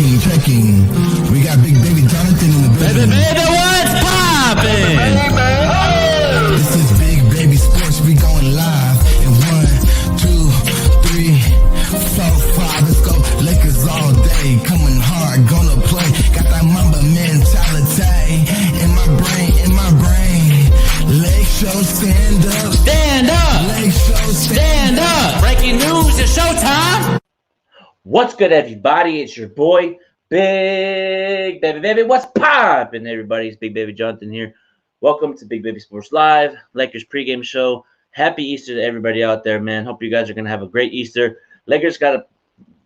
checking. We got Big Baby Jonathan in the building. Baby, what's poppin'? This is Big Baby Sports. We going live in 1, 2, 3, 4, 5. Let's go Lakers all day. Coming hard, gonna play. Got that Mamba mentality in my brain. Lake show, stand up. Stand up. Lake show, Stand up. Breaking news, it's showtime. What's good, everybody? It's your boy, Big Baby. What's poppin', everybody? It's Big Baby Jonathan here. Welcome to Big Baby Sports Live, Lakers pregame show. Happy Easter to everybody out there, man. Hope you guys are going to have a great Easter. Lakers got a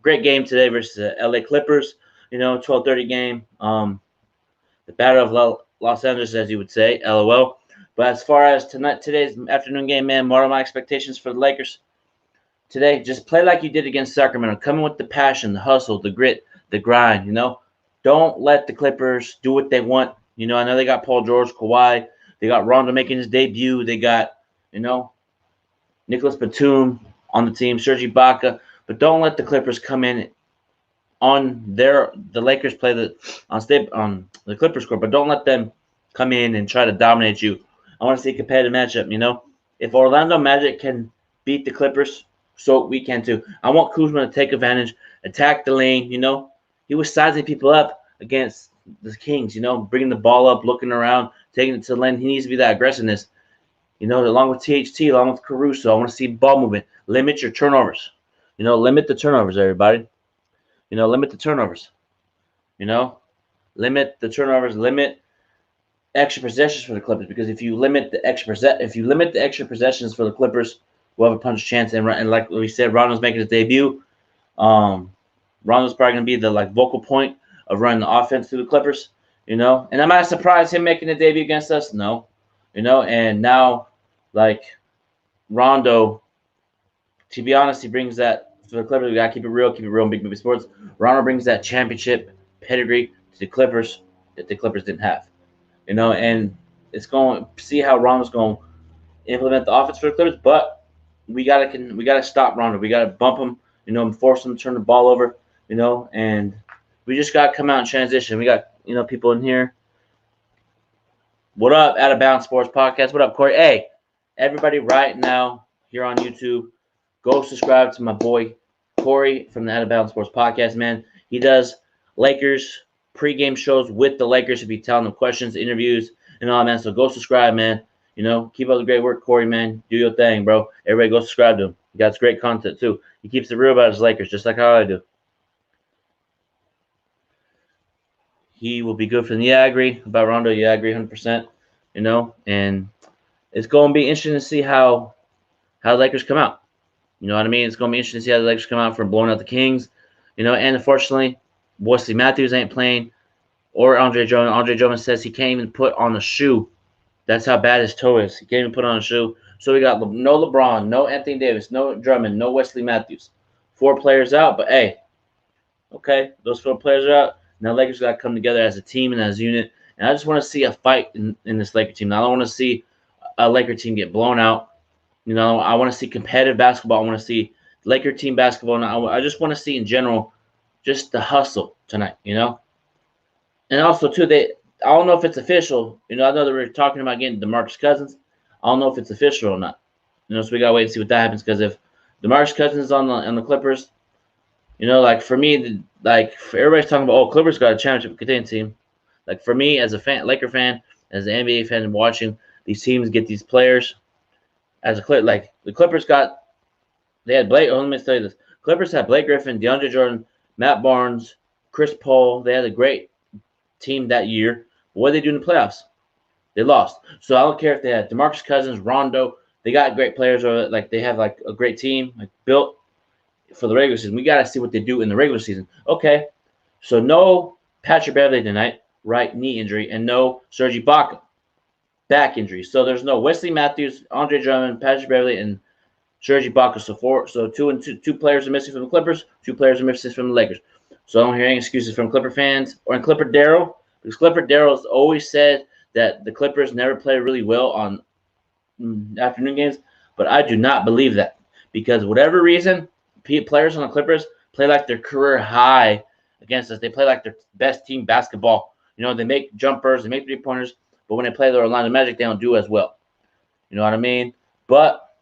great game today versus the LA Clippers. 12:30 game. The Battle of Los Angeles, as you would say, LOL. But as far as today's afternoon game, man, what are my expectations for the Lakers? Today, just play like you did against Sacramento. Come in with the passion, the hustle, the grit, the grind, Don't let the Clippers do what they want. I know they got Paul George, Kawhi. They got Rondo making his debut. They got, Nicholas Batum on the team, Serge Ibaka. But don't let the Clippers come in on the Lakers play on the Clippers court, but don't let them come in and try to dominate you. I want to see a competitive matchup, If Orlando Magic can beat the Clippers, so we can too. I want Kuzma to take advantage, attack the lane, He was sizing people up against the Kings, bringing the ball up, looking around, taking it to the lane. He needs to be that aggressiveness, along with THT, along with Caruso. I want to see ball movement. Limit your turnovers. Limit the turnovers, everybody. Limit the turnovers. Limit the turnovers. Limit extra possessions for the Clippers, because if you limit the extra possessions for the Clippers, we'll have a punch chance. And like we said, Rondo's making his debut. Rondo's probably going to be the vocal point of running the offense through the Clippers, And am I surprised him making a debut against us? No. And now, Rondo, to be honest, he brings that for the Clippers. We got to keep it real in Big Baby Sports. Rondo brings that championship pedigree to the Clippers that the Clippers didn't have, And it's going to see how Rondo's going to implement the offense for the Clippers, but we gotta stop Rondo. We gotta bump him, and force him to turn the ball over, and we just gotta come out and transition. We got, people in here. What up, Out of Bounds Sports Podcast? What up, Corey? Hey, everybody right now here on YouTube, go subscribe to my boy Corey from the Out of Bounds Sports Podcast, man. He does Lakers pregame shows with the Lakers. He'll be telling them questions, interviews, and all that, man. So go subscribe, man. Keep up the great work, Corey, man. Do your thing, bro. Everybody go subscribe to him. He got great content, too. He keeps it real about his Lakers, just like how I do. He will be good for them. Yeah, I agree about Rondo. Yeah, I agree 100%, And it's going to be interesting to see how the Lakers come out. You know what I mean? It's going to be interesting to see how the Lakers come out for blowing out the Kings. And unfortunately, Wesley Matthews ain't playing, or Andre Drummond. Andre Drummond says he can't even put on a shoe. That's how bad his toe is. He can't even put on a shoe. So we got no LeBron, no Anthony Davis, no Drummond, no Wesley Matthews. 4 players out, but hey, okay, those 4 players are out. Now Lakers got to come together as a team and as a unit. And I just want to see a fight in this Laker team. Now, I don't want to see a Laker team get blown out. I want to see competitive basketball. I want to see Laker team basketball. And I just want to see in general just the hustle tonight, And also, too, I don't know if it's official. I know that we're talking about getting DeMarcus Cousins. I don't know if it's official or not. So we got to wait and see what that happens, because if DeMarcus Cousins is on the Clippers, for me, everybody's talking about, Clippers got a championship contending team. For me, as a fan, Laker fan, as an NBA fan, watching these teams get these players, as a the Clippers they had Blake. Let me tell you this: Clippers had Blake Griffin, DeAndre Jordan, Matt Barnes, Chris Paul. They had a great team that year. What did they do in the playoffs? They lost. So I don't care if they had DeMarcus Cousins, Rondo. They got great players, or they have a great team built for the regular season. We got to see what they do in the regular season. Okay, so no Patrick Beverley tonight, right knee injury, and no Serge Ibaka, back injury. So there's no Wesley Matthews, Andre Drummond, Patrick Beverley, and Serge Ibaka. So 2 players are missing from the Clippers. 2 players are missing from the Lakers. So I don't hear any excuses from Clipper fans or in Clipper Daryl, because Clipper Daryl's always said that the Clippers never play really well on afternoon games, but I do not believe that, because whatever reason, players on the Clippers play like their career high against us. They play like their best team basketball. You know, they make jumpers, they make 3-pointers, but when they play their Orlando Magic, they don't do as well. You know what I mean? But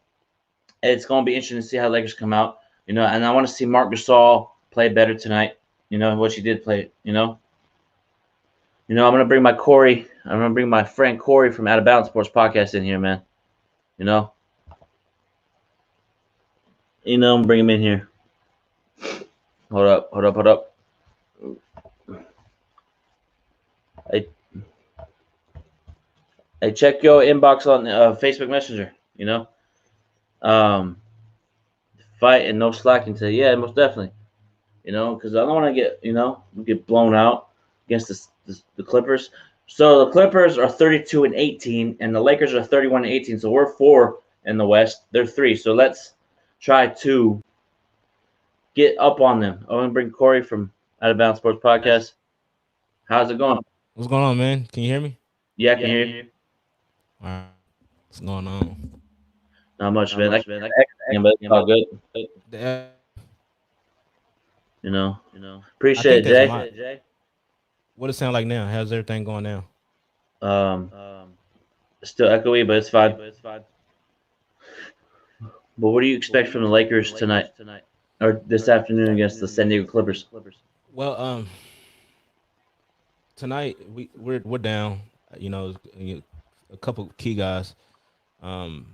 it's going to be interesting to see how the Lakers come out. You know, and I want to see Marc Gasol play better tonight. You know, what he did play, you know. I'm gonna bring my friend Corey from Out of Bounds Sports Podcast in here, man. You know, bring him in here. Hold up. Hey, check your inbox on Facebook Messenger. You know, fight and no slacking today. Yeah, most definitely. You know, because I don't want to get blown out against the Clippers. So the Clippers are 32-18, and the Lakers are 31-18. So we're 4 in the West. They're 3. So let's try to get up on them. I'm gonna bring Corey from Out of Bounds Sports Podcast. How's it going? What's going on, man? Can you hear me? Yeah, I can hear you. All right. What's going on? Not much, man. But it's all good. You know. Appreciate it, Jay. What does it sound like now? How's everything going now? Still echoey, but it's fine. But what do you expect from the Lakers tonight or this afternoon against the San Diego Clippers? Well, tonight we're down. You know, a couple key guys. Can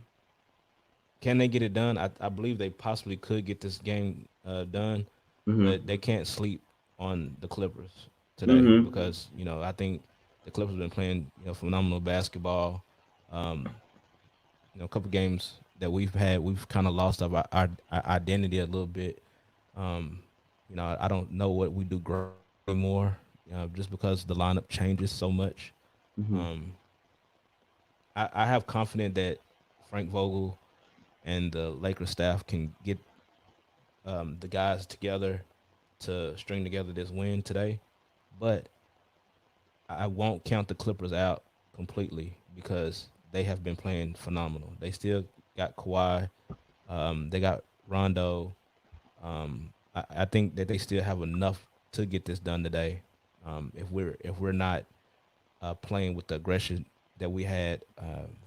they get it done? I believe they possibly could get this game done, but they can't sleep on the Clippers today because I think the Clippers have been playing phenomenal basketball. A couple games that we've kind of lost our identity a little bit. I don't know what we do great anymore, just because the lineup changes so much. I have confidence that Frank Vogel and the Lakers staff can get the guys together to string together this win today. But I won't count the Clippers out completely because they have been playing phenomenal. They still got Kawhi. They got Rondo. I think that they still have enough to get this done today. If we're not playing with the aggression that we had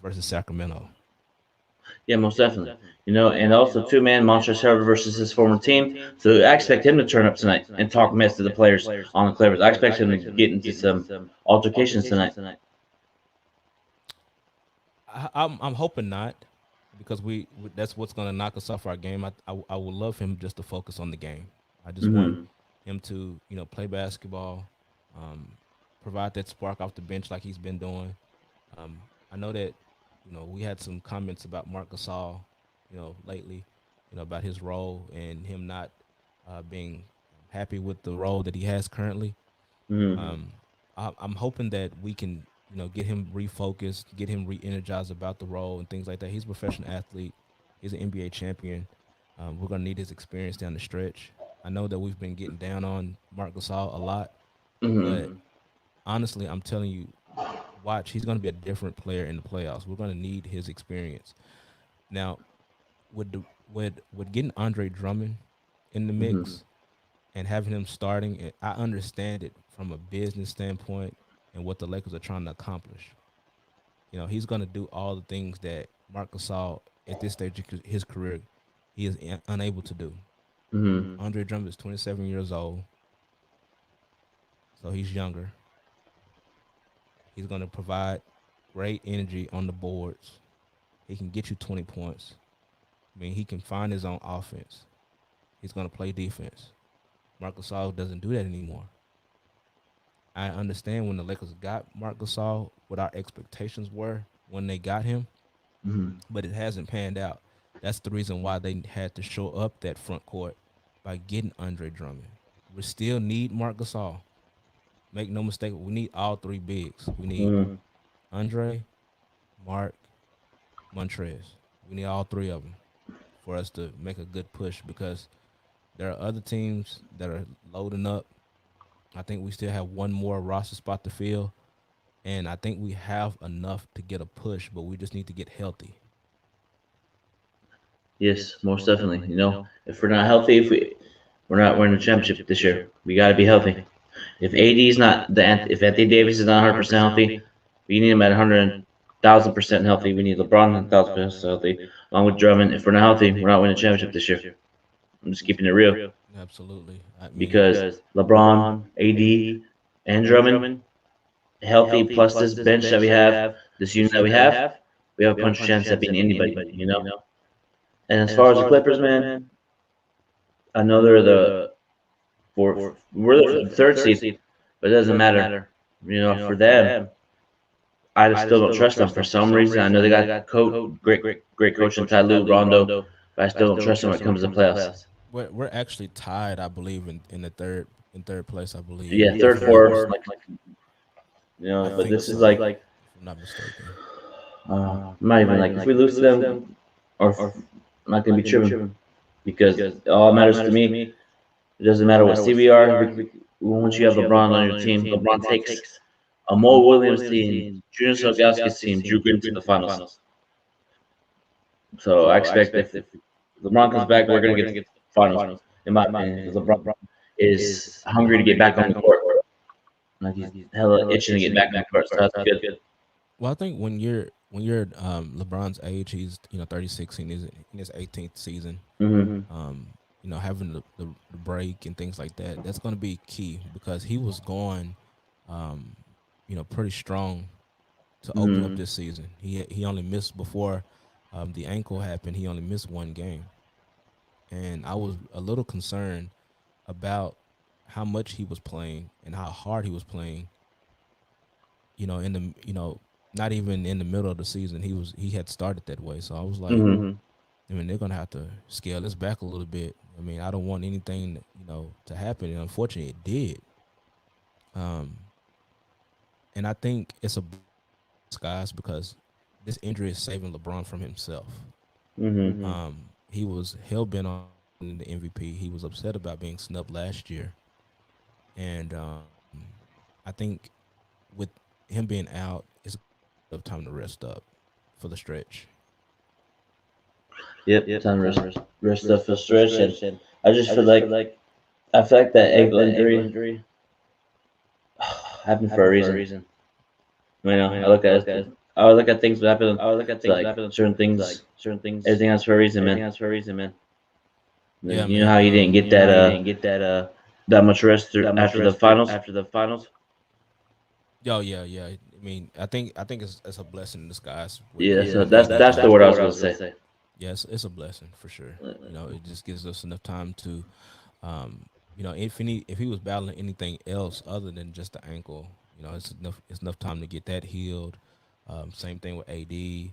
versus Sacramento. Yeah, most definitely. And also two-man Montrezl Harrell versus his former team. So I expect him to turn up tonight and talk mess to the players on the Clippers. I expect him to get into some altercations tonight. I'm hoping not, because that's what's going to knock us off our game. I would love him just to focus on the game. I just want him to play basketball, provide that spark off the bench like he's been doing. I know that we had some comments about Marc Gasol, lately, about his role and him not being happy with the role that he has currently. I'm hoping that we can, get him refocused, get him re-energized about the role and things like that. He's a professional athlete. He's an NBA champion. We're going to need his experience down the stretch. I know that we've been getting down on Marc Gasol a lot, but honestly, I'm telling you, watch, he's going to be a different player in the playoffs. We're going to need his experience. Now, with getting Andre Drummond in the mix and having him starting, I understand it from a business standpoint and what the Lakers are trying to accomplish. He's going to do all the things that Marc Gasol at this stage of his career he is unable to do. Andre Drummond is 27 years old, so he's younger. He's going to provide great energy on the boards. He can get you 20 points. He can find his own offense. He's going to play defense. Marc Gasol doesn't do that anymore. I understand when the Lakers got Marc Gasol, what our expectations were when they got him, but it hasn't panned out. That's the reason why they had to show up that front court by getting Andre Drummond. We still need Marc Gasol. Make no mistake, we need all three bigs. We need Andre, Marc, Montrez. We need all three of them for us to make a good push, because there are other teams that are loading up. I think we still have one more roster spot to fill, and I think we have enough to get a push, but we just need to get healthy. Yes, most definitely. If we're not healthy, we're not winning the championship this year. We got to be healthy. If AD is not if Anthony Davis is not 100% healthy, we need him at 100,000% healthy. We need LeBron 1,000% healthy, along with Drummond. If we're not healthy, we're not winning the championship this year. I'm just keeping it real Absolutely. I mean, because LeBron, AD, and Drummond healthy plus this bench that we have, this unit that we have a punch chance at beating anybody, you know. And as far as the Clippers, man, I know they're we're the third seed, but it doesn't matter. You know, for them, I just still don't trust them for some reason. I know they got great coach in Ty Lue, Rondo, but I still don't trust them when it comes to playoffs. we're actually tied, I believe, in the third place, I believe. Yeah, third, fourth, you know. I But think this is so, like, if I'm not mistaken. not even like if we lose to them, or I'm not gonna be tripping because all that matters to me. It doesn't matter what seed we are. Once you have LeBron on your team, LeBron takes a Mo Williams team, Junior Selgauskas team, Drew Green to the finals. So I expect if LeBron comes back, we're gonna get to the finals. In my opinion, because LeBron is hungry to get back on the court. Like he's hella itching to get back on the court. So that's good. Well, I think when you're LeBron's age, he's 36, and he's in his 18th season. Having the break and things like that, that's going to be key because he was going, pretty strong to open up this season. He only missed before the ankle happened. He only missed one game, and I was a little concerned about how much he was playing and how hard he was playing. Not even in the middle of the season, he had started that way. So I was like, they're gonna have to scale this back a little bit. I mean, I don't want anything to happen, and unfortunately, it did. And I think it's a disguise because this injury is saving LeBron from himself. He was hell bent on the MVP. He was upset about being snubbed last year, and I think with him being out, it's time to rest up for the stretch. Yep, time to rest up for the stretch. And I just feel like that ankle injury happened for a reason. I look at things that happen. I look at things like certain things. Everything else for a reason, man. Yeah, you know how he didn't get that much rest after the finals. Oh yeah. I mean, I think it's a blessing in disguise. Yeah, so that's the word I was gonna say. Yes, it's a blessing for sure. It just gives us enough time to, if he was battling anything else other than just the ankle, it's enough time to get that healed. Same thing with AD.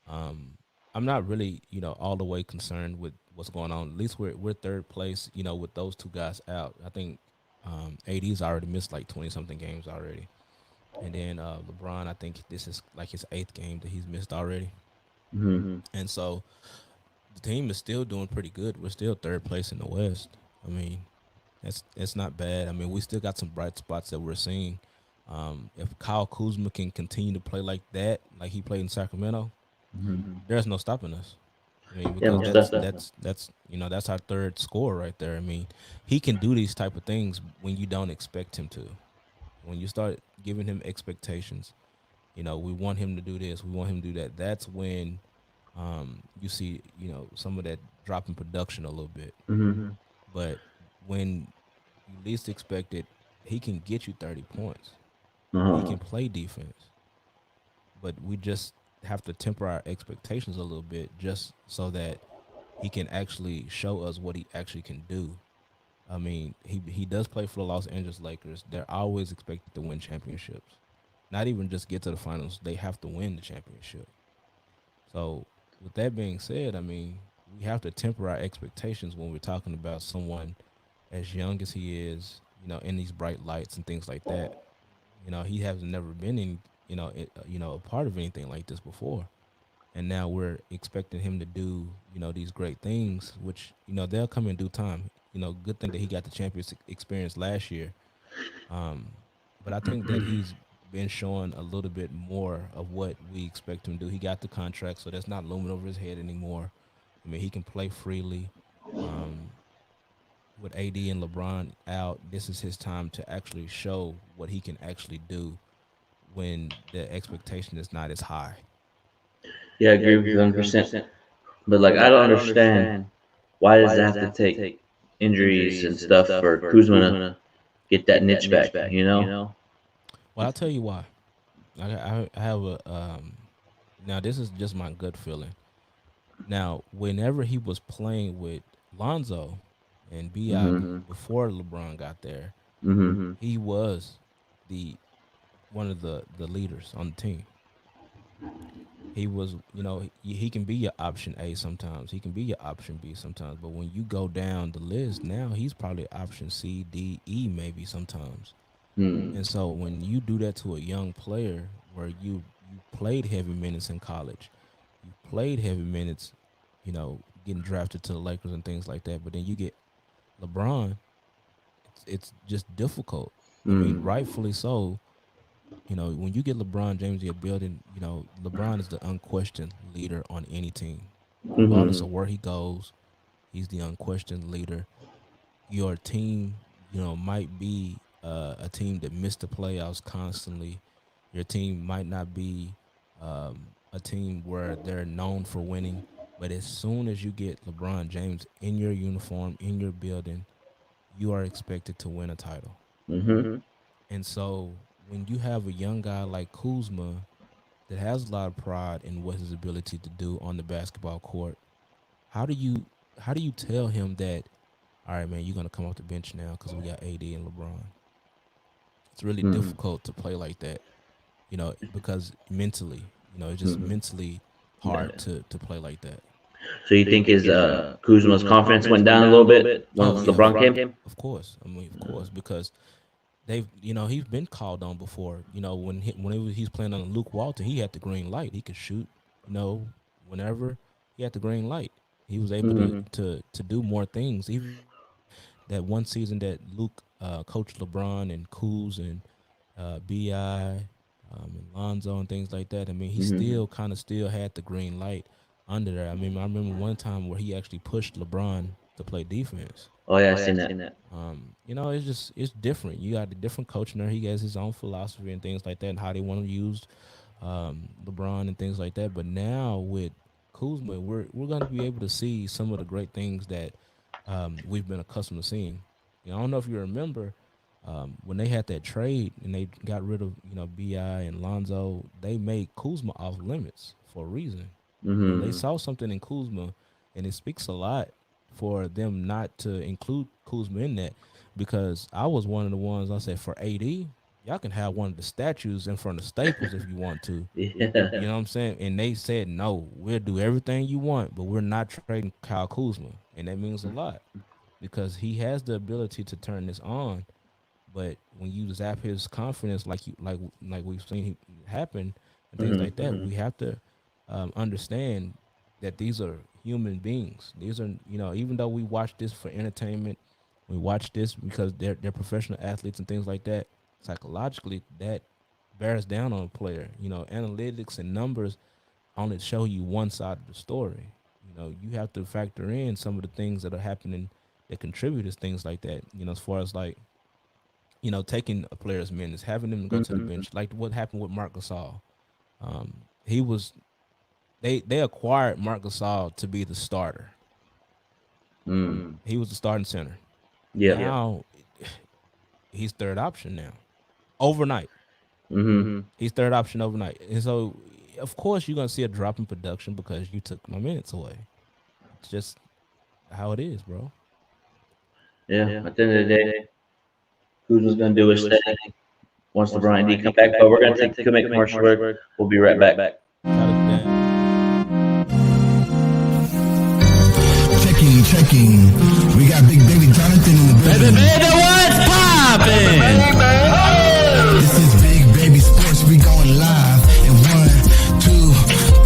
I'm not really, all the way concerned with what's going on. At least we're third place, with those two guys out. I think AD's already missed like 20-something games already. And then LeBron, I think this is like his 8th game that he's missed already. And so the team is still doing pretty good. We're still third place in the West. I mean, it's not bad. I mean, we still got some bright spots that we're seeing. If Kyle Kuzma can continue to play like that, like he played in Sacramento, there's no stopping us. I mean, because that's our third scorer right there. I mean, he can do these type of things when you don't expect him to. When you start giving him expectations, we want him to do this, we want him to do that. That's when you see, some of that drop in production a little bit. But when you least expect it, he can get you 30 points. He can play defense. But we just have to temper our expectations a little bit just so that he can actually show us what he actually can do. I mean, he does play for the Los Angeles Lakers. They're always expected to win championships. Not even just get to the finals. They have to win the championship. So with that being said, I mean, we have to temper our expectations when we're talking about someone as young as he is, in these bright lights and things like that. He has never been in, a part of anything like this before. And now we're expecting him to do, these great things, which, they'll come in due time. Good thing that he got the championship experience last year. But I think that he's been showing a little bit more of what we expect him to do. He got the contract, so that's not looming over his head anymore. I mean, he can play freely. with AD and LeBron out, this is his time to actually show what he can actually do when the expectation is not as high. Yeah, I agree with you 100%. But like, I don't understand why does it have to take injuries and stuff for Kuzma to get that niche back? You know? Well, I'll tell you why. I have a now this is just my gut feeling. Now, whenever he was playing with Lonzo and B.I. before LeBron got there, he was one of the leaders on the team. He was, he can be your option A sometimes. He can be your option B sometimes. But when you go down the list, now he's probably option C, D, E maybe sometimes. And so when you do that to a young player where you played heavy minutes in college, you played heavy minutes, getting drafted to the Lakers and things like that, but then you get LeBron, it's just difficult. I mean, rightfully so. When you get LeBron James in your building, LeBron is the unquestioned leader on any team. Regardless of where he goes, he's the unquestioned leader. Your team, might be a team that missed the playoffs constantly. Your team might not be a team where they're known for winning. But as soon as you get LeBron James in your uniform, in your building, you are expected to win a title. And so when you have a young guy like Kuzma that has a lot of pride in what his ability to do on the basketball court, how do you tell him that, all right, man, you're going to come off the bench now because we got AD and LeBron? It's really difficult to play like that, because mentally, it's just mentally hard to play like that. So you think his Kuzma's confidence went down a little bit once LeBron came? Of course. Of course, because they've, he's been called on before. When he's playing on Luke Walton, he had the green light. He could shoot, whenever he had the green light. He was able to do more things. Even that one season that Luke coached LeBron and Kuz and B.I. And Lonzo and things like that. I mean, he still had the green light under there. I mean, I remember one time where he actually pushed LeBron to play defense. Oh yeah, I've seen that. It's different. You got a different coach there. He has his own philosophy and things like that, and how they want to use LeBron and things like that. But now with Kuzma, we're going to be able to see some of the great things that we've been accustomed to seeing. I don't know if you remember when they had that trade and they got rid of B.I. and Lonzo, they made Kuzma off limits for a reason. They saw something in Kuzma, and it speaks a lot for them not to include Kuzma in that, because I was one of the ones I said, for AD, y'all can have one of the statues in front of Staples if you want to. You know what I'm saying? And they said, no, we'll do everything you want, but we're not trading Kyle Kuzma. And that means a lot, because he has the ability to turn this on. But when you zap his confidence, like we've seen happen and things like that, we have to understand that these are human beings. These are, even though we watch this for entertainment, we watch this because they're professional athletes and things like that, psychologically that bears down on a player. Analytics and numbers only show you one side of the story. You have to factor in some of the things that are happening that contribute to things like that, as far as like, taking a player's minutes, having them go to the bench, like what happened with Marc Gasol. They acquired Marc Gasol to be the starter. He was the starting center. Yeah. Now he's third option now, overnight. He's third option overnight, and so of course you're gonna see a drop in production because you took my minutes away. It's just how it is, bro. Yeah. At the end of the day, Kuzma's gonna do his thing once LeBron and D come back. But we're gonna take a commercial break. We'll be right back. Checking. We got Big Baby Jonathan in the building. Baby, what's poppin'? This is Big Baby Sports. We going live in 1, 2,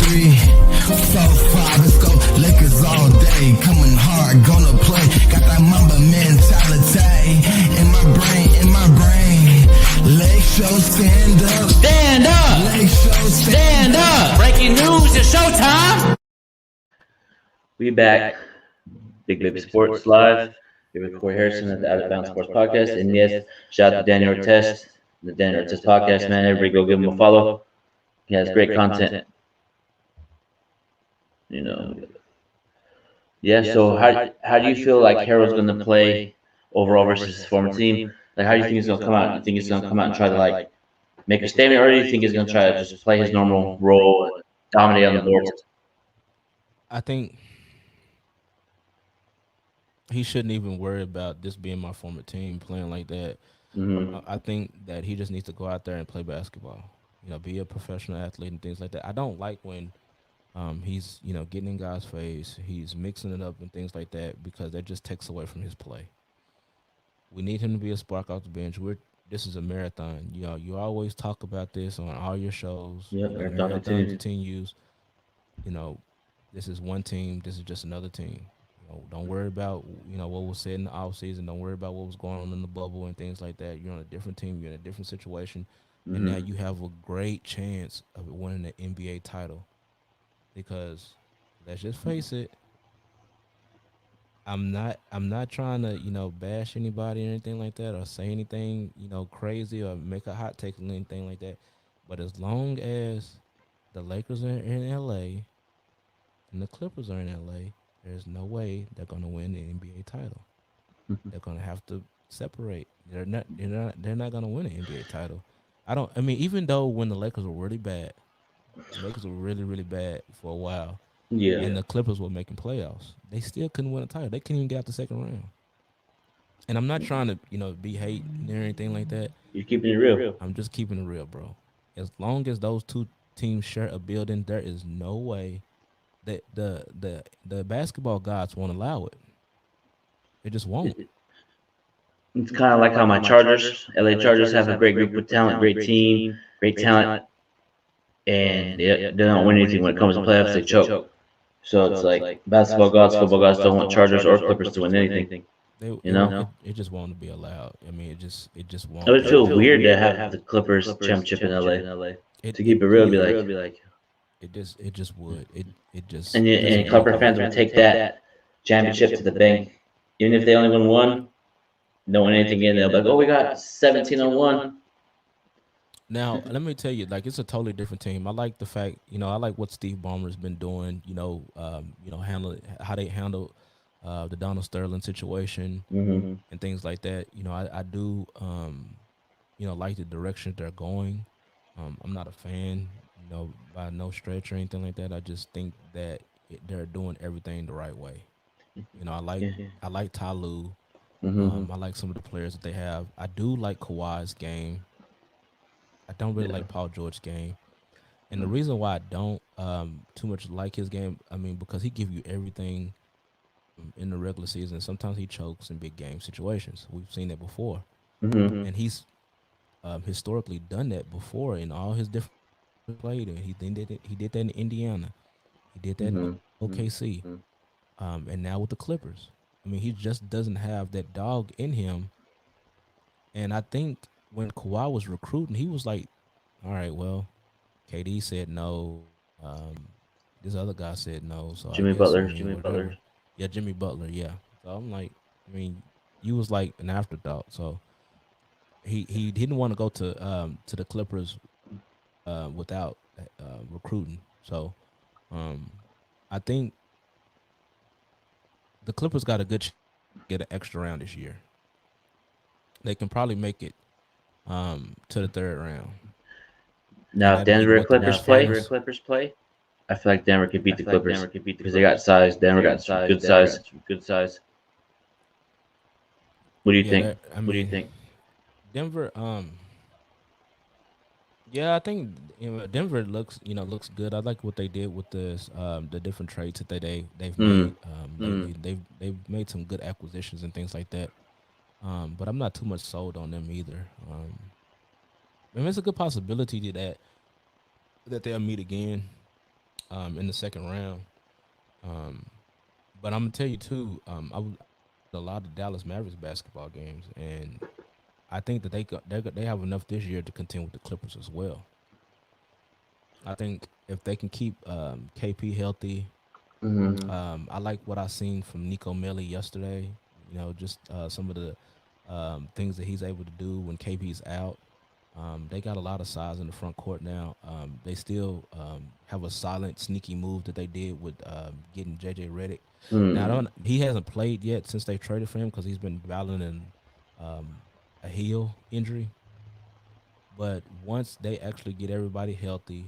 3, 4, 5. Let's go. Lakers all day. Coming hard. Gonna play. Got that Mamba mentality in my brain. Lake show, stand up. Stand up. Lake show, Stand up. Breaking news, it's showtime. We back. Big Baby Sports Live. Here with Corey Harrison at the Out of Bounds Sports Podcast. And yes, shout out to Daniel Ortiz, the Daniel Ortiz Podcast, man. Everybody go give him a follow. He has great content. You know. Yeah, so how do you feel like Harrell's going to play overall versus his former team? Like, how do you think he's going to come out? You think he's going to come out and try to, like, make a statement, or do you think he's going to try to just play his normal role and dominate on the boards? I think he shouldn't even worry about this being my former team playing like that. I think that he just needs to go out there and play basketball. You know, be a professional athlete and things like that. I don't like when he's, you know, getting in guys' face, he's mixing it up and things like that, because that just takes away from his play. We need him to be a spark off the bench. This is a marathon. You know, you always talk about this on all your shows. Yep, you know, marathon continues. You know, this is one team. This is just another team. You know, don't worry about, you know, what was said in the offseason. Don't worry about what was going on in the bubble and things like that. You're on a different team. You're in a different situation. And now you have a great chance of winning the NBA title. Because let's just face it, I'm not trying to, you know, bash anybody or anything like that, or say anything, you know, crazy, or make a hot take or anything like that. But as long as the Lakers are in LA and the Clippers are in LA, there's no way they're gonna win the NBA title. They're gonna have to separate. They're not gonna win an NBA title. I mean, even though when the Lakers were really bad, the Lakers were really, really bad for a while. Yeah. And the Clippers were making playoffs. They still couldn't win a title. They couldn't even get out the second round. And I'm not trying to, you know, be hating or anything like that. You're keeping it real. I'm just keeping it real, bro. As long as those two teams share a building, there is no way that the basketball gods won't allow it. They just won't. It's kind of like how my Chargers, LA Chargers, have a great group of talent, great team, great talent, and they don't win anything when it comes to playoffs. They choke. So it's like basketball gods, football gods don't want Chargers or Clippers to win anything. You know, it just won't be allowed. I mean, it just won't. It would feel weird to have the Clippers championship in LA. To keep it real, be like, it just would. It just. And Clipper fans would take that championship to the bank, even if they only won one. Don't win anything in. They'll be like, oh, we got 17-1. Now, let me tell you, like, it's a totally different team. I like the fact, you know, I like what Steve Ballmer's been doing. You know, how they handle the Donald Sterling situation and things like that. You know, I do, you know, like the direction they're going. I'm not a fan, you know, by no stretch or anything like that. I just think that they're doing everything the right way. You know, I like Ty Lue. I like some of the players that they have. I do like Kawhi's game. I don't really like Paul George's game. And the reason why I don't too much like his game, I mean, because he gives you everything in the regular season. Sometimes he chokes in big game situations. We've seen that before. And he's historically done that before in all his different plays. He did that in Indiana. He did that in OKC. And now with the Clippers. I mean, he just doesn't have that dog in him. And I think when Kawhi was recruiting, he was like, all right, well, KD said no. This other guy said no. So Jimmy Butler. Yeah, Jimmy Butler, yeah. So I'm like, I mean, you was like an afterthought. So he didn't want to go to the Clippers without recruiting. So I think the Clippers got a good chance to get an extra round this year. They can probably make it to the third round. Now, if Denver Clippers play, I feel like Denver could beat the Clippers because they got size. Denver got good size. What do you think? What do you think? Denver, yeah, I think Denver looks good. I like what they did with this the different trades that they've made. They've made some good acquisitions and things like that. But I'm not too much sold on them either. I mean, it's a good possibility that they'll meet again in the second round. But I'm gonna tell you too, I was a lot of Dallas Mavericks basketball games, and I think that they have enough this year to contend with the Clippers as well. I think if they can keep KP healthy, I like what I seen from Nico Melli yesterday. Just some of the things that he's able to do when KP's out. They got a lot of size in the front court now. They still have a silent, sneaky move that they did with getting JJ Redick. Now, he hasn't played yet since they traded for him because he's been battling a heel injury. But once they actually get everybody healthy,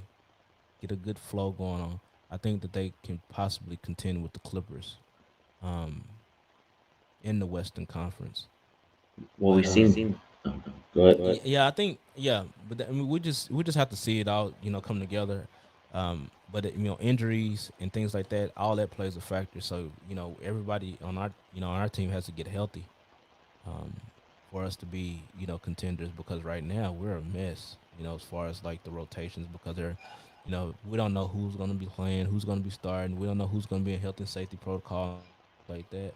get a good flow going on, I think that they can possibly contend with the Clippers in the Western Conference. Well, we've seen. Go ahead. Yeah, I think but I mean, we just have to see it all, come together. But injuries and things like that, all that plays a factor. So everybody on our team has to get healthy for us to be contenders, because right now we're a mess. As far as like the rotations, because they're we don't know who's going to be playing, who's going to be starting. We don't know who's going to be in health and safety protocol like that.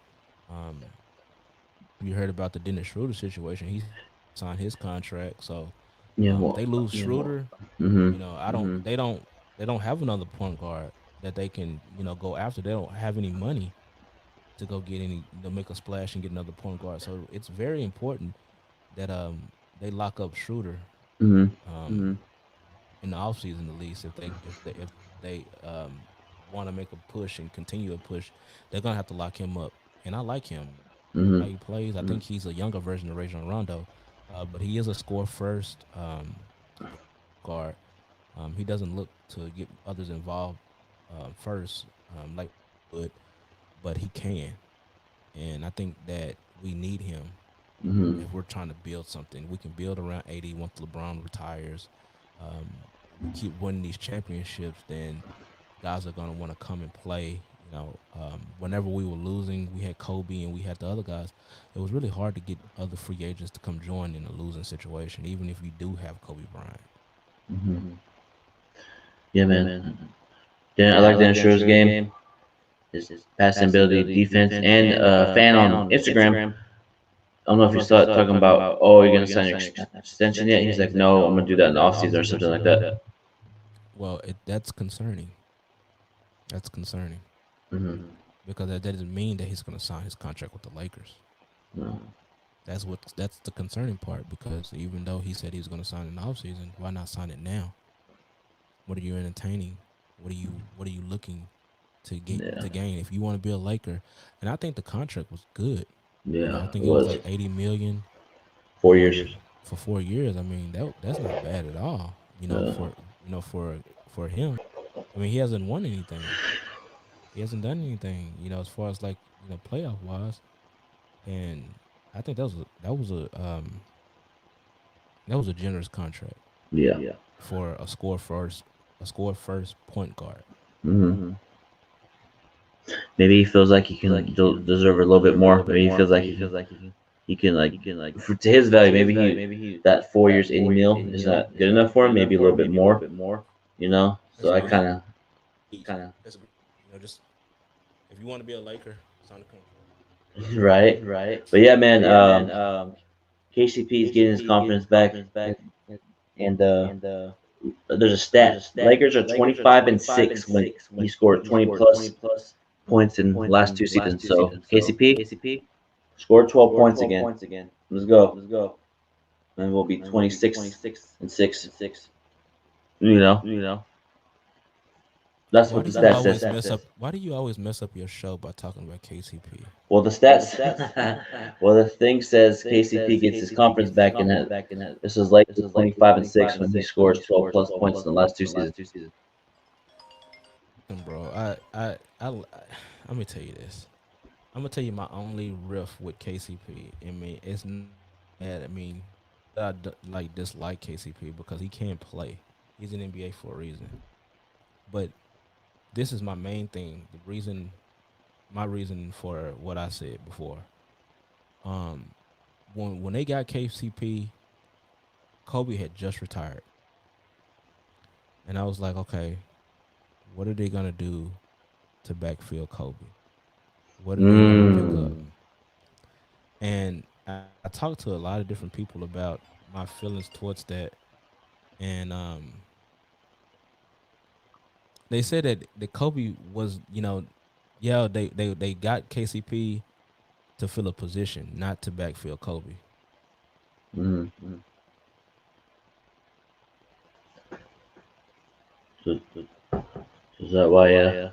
You heard about the Dennis Schroeder situation. He signed his contract, so they lose Schroeder. I don't. They don't have another point guard that they can go after. They don't have any money to go get to make a splash and get another point guard. So it's very important that they lock up Schroeder in the offseason, at least. If they want to make a push and continue a push, they're gonna have to lock him up. And I like him. How he plays. I think he's a younger version of Rajon Rondo, but he is a score first guard. He doesn't look to get others involved first, but he can, and I think that we need him if we're trying to build something. We can build around 80 once LeBron retires. We keep winning these championships, then guys are going to want to come and play. Whenever we were losing, we had Kobe and we had the other guys. It was really hard to get other free agents to come join in a losing situation, even if you do have Kobe Bryant. Yeah, man. I like Dennis Schroeder's game. His passing ability, defense, and a fan on Instagram. I don't know if you saw it talking about, you're going to sign your extension yet? He's like, no, I'm going to do that in the offseason or something like that. Well, that's concerning. That's concerning. Because that doesn't mean that he's going to sign his contract with the Lakers. No. That's the concerning part, because even though he said he was going to sign in the offseason, why not sign it now? What are you entertaining? What are you looking to get to gain? If you want to be a Laker, and I think the contract was good. Yeah, I think it was like $80 million. 4 years. For 4 years. I mean, that's not bad at all. For him. I mean, he hasn't won anything. He hasn't done anything, as far as like playoff wise. And I think that was a generous contract. Yeah. For a score first point guard. Maybe he feels like he can deserve a little bit more. Maybe he feels like he can to his value. Maybe he that 4 years $80 million is not good enough for him. Maybe a little bit more. So I kind of. Just if you want to be a Laker, sign the contract. Right. But yeah, man. KCP is getting his confidence back, and there's a stat. Lakers are 25-6 when he scored 20 plus points in the last 2 seasons. So KCP scored 12 points again. Let's go. And we'll be 26-6. That's what the stat says. Why do you always mess up your show by talking about KCP? Well, the stats. Well, the thing says KCP gets his confidence back, and this is like 25-6 when he scores 12 plus points in the last 2 seasons. Bro, I let me tell you this. I'm gonna tell you my only riff with KCP. I mean, it's bad. I mean, I dislike KCP because he can't play. He's in NBA for a reason. But this is my main thing. My reason for what I said before. When they got KCP, Kobe had just retired, and I was like, okay, what are they gonna do to backfill Kobe? What are they gonna pick up? And I talked to a lot of different people about my feelings towards that, and they said that Kobe was, they got KCP to fill a position, not to backfill Kobe. Mm-hmm. So, is that why?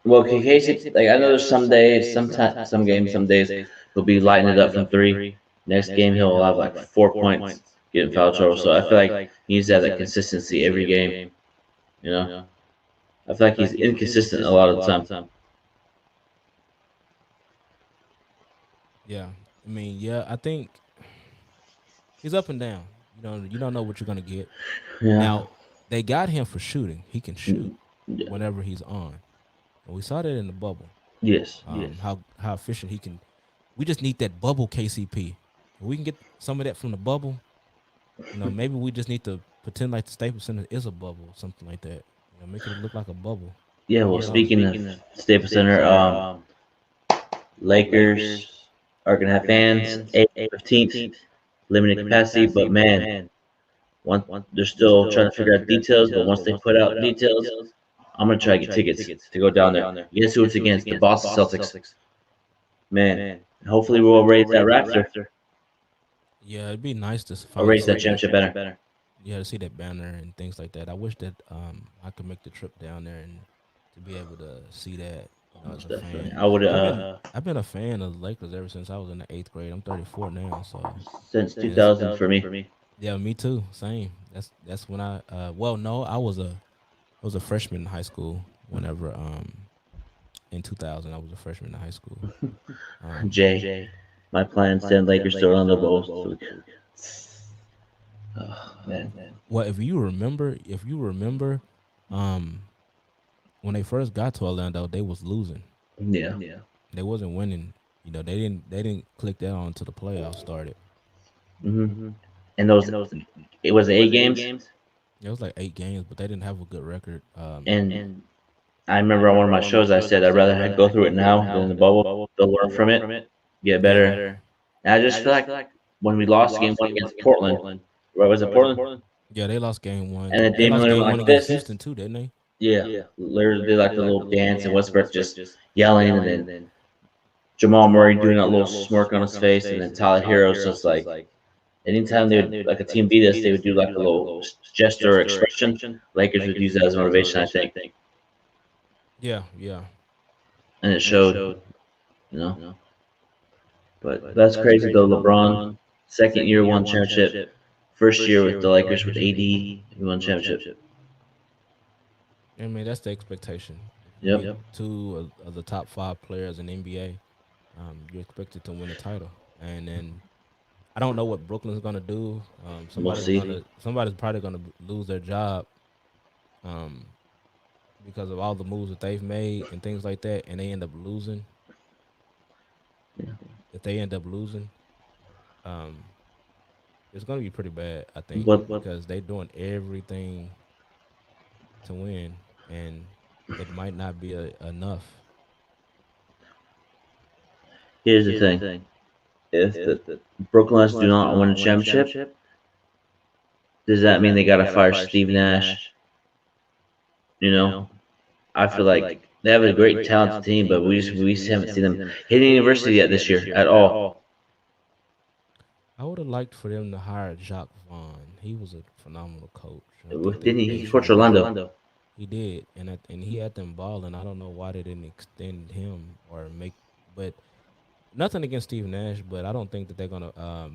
Well, Casey, like I know there's some days, sometimes, some games, some days he'll be lighting it up from three. Next game he'll have like 4 points, get in foul trouble. So I feel like he needs to have that consistency every game. You know, I feel like he's inconsistent a lot of the time. Yeah, I mean, yeah, I think he's up and down. You don't know what you're gonna get. Yeah. Now they got him for shooting. He can shoot Yeah. whenever he's on. And we saw that in the bubble. Yes. How efficient he can. We just need that bubble KCP. If we can get some of that from the bubble, maybe we just need to pretend like the Staples Center is a bubble, or something like that. Make it look like a bubble. Yeah. Well, speaking of Staples Center, Lakers are gonna have fans 8/15, limited capacity, but man, they're still trying to figure out details. But once they put out details, I'm gonna try to get tickets to go down there. Guess who it's against? The Boston Celtics. Man, hopefully we'll raise that Raptor. Yeah, it'd be nice to Or raise that championship banner. Yeah, to see that banner and things like that. I wish that I could make the trip down there and to be able to see that. As a fan. I would. I've been a fan of the Lakers ever since I was in the 8th grade. I'm 34 now, so Since 2000 for me. Yeah, me too. Same. That's when I. Well, no, I was a freshman in high school. Whenever in 2000, I was a freshman in high school. Jay, my plan send Lakers to Orlando Bulls. Oh, man. Well, if you remember, when they first got to Orlando, they was losing. Yeah. They wasn't winning. They didn't click that on until the playoffs started. Mm-hmm. And it was 8 games. It was like 8 games, but they didn't have a good record. And I remember on one of my shows I said I'd rather go through it now than in the bubble. They'll learn from it, get better. And I just feel like when we lost game 1 against Portland, right? Was it Portland? Yeah, they lost game 1. And then Damian Lillard went like this. Houston too, didn't they? Yeah. Lillard did like the little dance, and Westbrook just yelling, and then Jamal Murray doing that little smirk on his face, and then Tyler Hero's just like, anytime they would, like a team beat us, they would do like a little gesture or expression. Lakers would use that as motivation, I think. Yeah. And it showed, But that's crazy though. LeBron, second year won championship. First year with the Lakers with AD, he won championship. I mean, that's the expectation. Yep. 2 of the top 5 players in the NBA, you're expected to win a title. And then I don't know what Brooklyn's gonna do. Somebody's probably gonna lose their job, because of all the moves that they've made and things like that, and they end up losing. Yeah. If they end up losing, it's gonna be pretty bad, I think, because they're doing everything to win, and it might not be enough. Here's the thing. If the Brooklyn Nets do not win a championship, does that mean they got to fire Steve Nash? I feel like they have a great talented team, but we just haven't seen them hit the university yet this year at all. I would have liked for them to hire Jacques Vaughn. He was a phenomenal coach. Didn't he coach Orlando? He did, and he had them balling. I don't know why they didn't extend him or but nothing against Steve Nash, but I don't think that they're gonna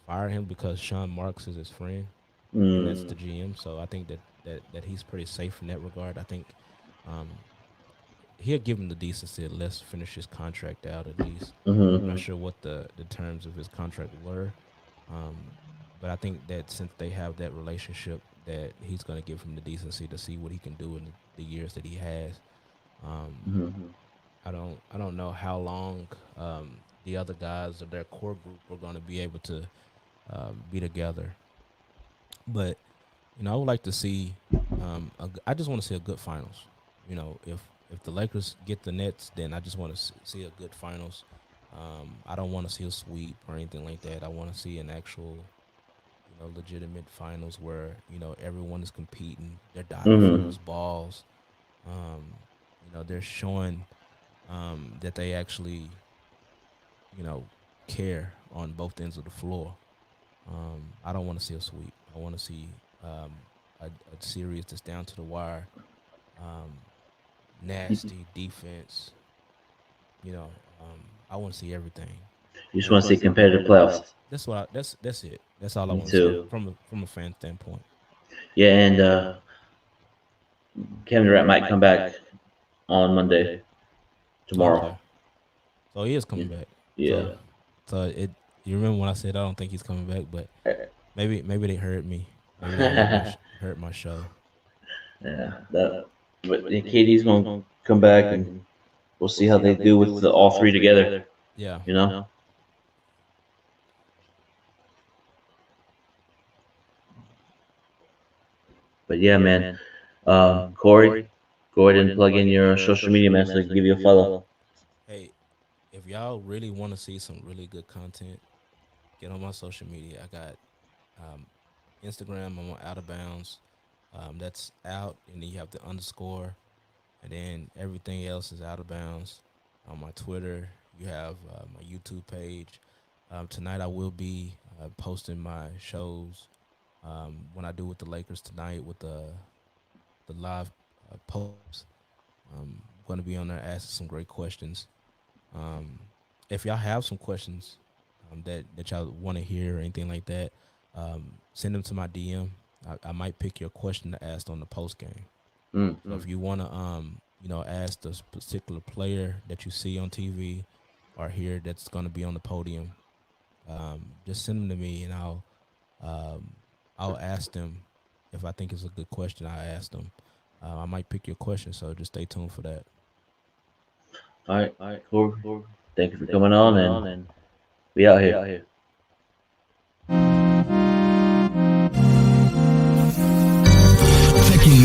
fire him because Sean Marks is his friend. And that's the GM, so I think that he's pretty safe in that regard. I think he'll give him the decency to let's finish his contract out at least. I'm not sure what the terms of his contract were, but I think that since they have that relationship, that he's going to give him the decency to see what he can do in the years that he has. I don't know how long the other guys of their core group are going to be able to be together, but I would like to see. I just want to see a good finals. If the Lakers get the Nets, then I just want to see a good finals. I don't want to see a sweep or anything like that. I want to see an actual, legitimate finals where everyone is competing. They're diving for those balls. They're showing that they actually care on both ends of the floor. I don't want to see a sweep. I want to see a series that's down to the wire, nasty defense. I want to see everything. You just want to see competitive playoffs. That's what. That's it. That's all I want to too. see from a fan standpoint. Yeah, and Kevin Durant might come back on Monday, tomorrow. Okay. So he is coming back. Yeah. So you remember when I said I don't think he's coming back, but maybe they heard me. Maybe they heard my show. Yeah. But KD's going to come back, and we'll see how they do with all three together. Yeah. But yeah, man. Corey, go ahead and plug in your social media, man, so they can give you a follow. Hey, if y'all really want to see some really good content, get on my social media. I got Instagram. I'm on Out of Bounds. That's out, and then you have the underscore, and then everything else is Out of Bounds. On my Twitter, you have my YouTube page. Tonight I will be posting my shows when I do with the Lakers tonight with the live posts. I'm going to be on there asking some great questions. If y'all have some questions that y'all want to hear or anything like that, send them to my DM. I might pick your question to ask on the post game. So if you want to, ask the particular player that you see on TV or here that's going to be on the podium, just send them to me, and I'll ask them. If I think it's a good question, I'll ask them. I might pick your question, so just stay tuned for that. All right, cool. Thank you for coming on, and we out here.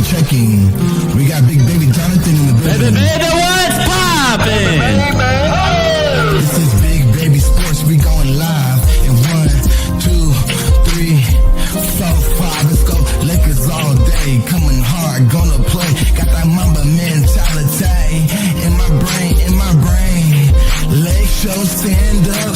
Checking. We got Big Baby Jonathan in the building. Baby, what's poppin'? This is Big Baby Sports. We going live in 1, 2, 3, 4, 5. Let's go. Lakers all day. Coming hard. Gonna play. Got that Mamba mentality in my brain. Lake show stand up.